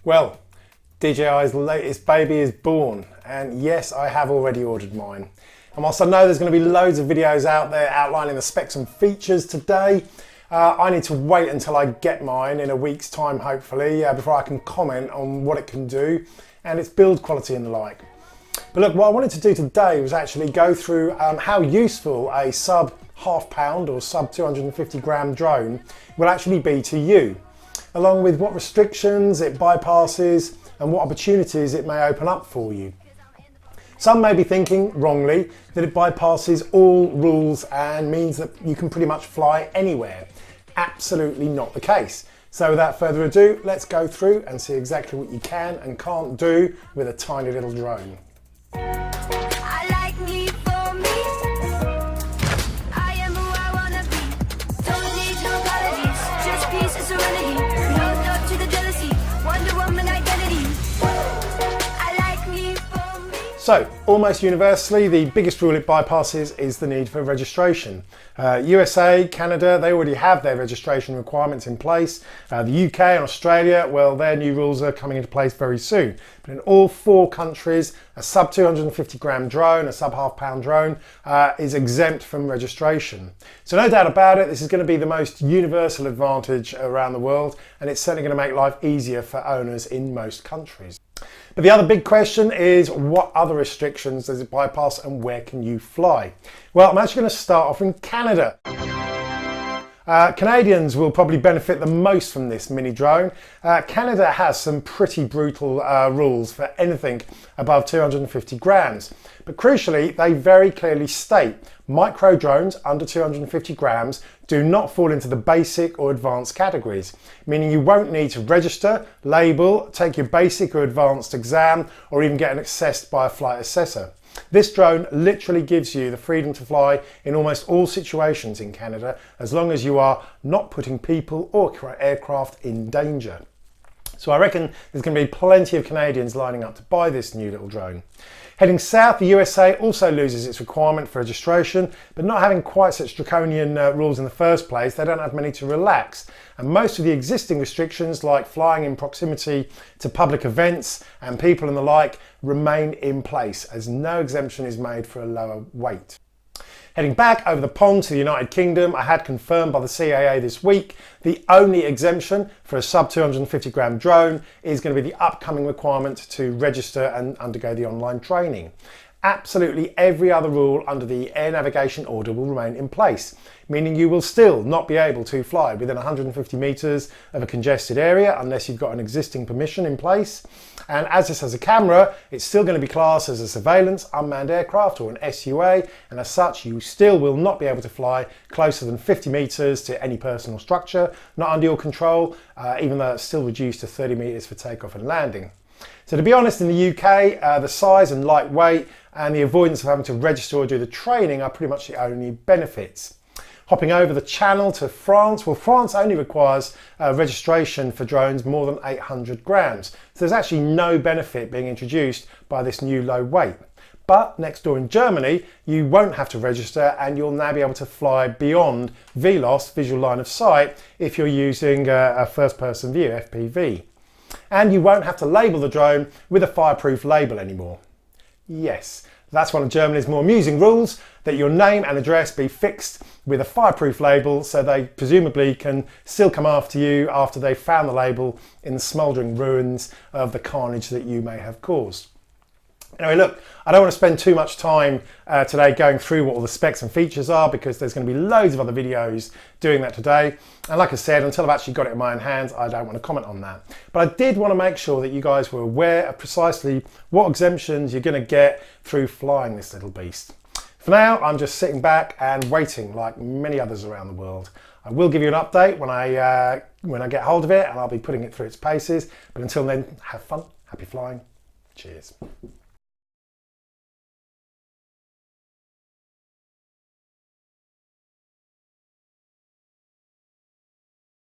Well, DJI's latest baby is born, and yes, I have already ordered mine. And whilst I know there's going to be loads of videos out there outlining the specs and features today, I need to wait until I get mine in a week's time, hopefully, before I can comment on what it can do and its build quality and the like. But look, what I wanted to do today was actually go through how useful a sub half pound or sub 250 gram drone will actually be to you, along with what restrictions it bypasses and what opportunities it may open up for you. Some may be thinking, wrongly, that it bypasses all rules and means that you can pretty much fly anywhere. Absolutely not the case. So without further ado, let's go through and see exactly what you can and can't do with a tiny little drone. So, almost universally, the biggest rule it bypasses is the need for registration. USA, Canada, they already have their registration requirements in place. The UK and Australia, well, their new rules are coming into place very soon. But in all four countries, a sub 250 gram drone, a sub half pound drone, is exempt from registration. So no doubt about it, this is going to be the most universal advantage around the world, and it's certainly going to make life easier for owners in most countries. But the other big question is, what other restrictions does it bypass and where can you fly? Well, I'm actually going to start off in Canada. Canadians will probably benefit the most from this mini drone. Canada has some pretty brutal rules for anything above 250 grams. But crucially, they very clearly state micro drones under 250 grams do not fall into the basic or advanced categories, meaning you won't need to register, label, take your basic or advanced exam, or even get assessed by a flight assessor. This drone literally gives you the freedom to fly in almost all situations in Canada, as long as you are not putting people or aircraft in danger. So I reckon there's going to be plenty of Canadians lining up to buy this new little drone. Heading south, the USA also loses its requirement for registration, but not having quite such draconian rules in the first place, they don't have many to relax. And most of the existing restrictions, like flying in proximity to public events and people and the like, remain in place, as no exemption is made for a lower weight. Heading back over the pond to the United Kingdom, I had confirmed by the CAA this week, the only exemption for a sub 250 gram drone is going to be the upcoming requirement to register and undergo the online training. Absolutely every other rule under the air navigation order will remain in place, meaning you will still not be able to fly within 150 metres of a congested area unless you've got an existing permission in place. And as this has a camera, it's still going to be classed as a surveillance unmanned aircraft or an SUA, and as such you still will not be able to fly closer than 50 metres to any person or structure not under your control, even though it's still reduced to 30 metres for takeoff and landing. So to be honest, in the UK, the size and lightweight and the avoidance of having to register or do the training are pretty much the only benefits. Hopping over the channel to France, well, France only requires registration for drones more than 800 grams. So there's actually no benefit being introduced by this new low weight. But next door in Germany, you won't have to register and you'll now be able to fly beyond VLOS, visual line of sight, if you're using a first-person view, FPV. And you won't have to label the drone with a fireproof label anymore. Yes, that's one of Germany's more amusing rules, that your name and address be fixed with a fireproof label, so they presumably can still come after you after they've found the label in the smouldering ruins of the carnage that you may have caused. Anyway, look, I don't want to spend too much time today going through what all the specs and features are, because there's going to be loads of other videos doing that today. And like I said, until I've actually got it in my own hands, I don't want to comment on that. But I did want to make sure that you guys were aware of precisely what exemptions you're going to get through flying this little beast. For now, I'm just sitting back and waiting, like many others around the world. I will give you an update when I get hold of it, and I'll be putting it through its paces. But until then, have fun, happy flying, cheers.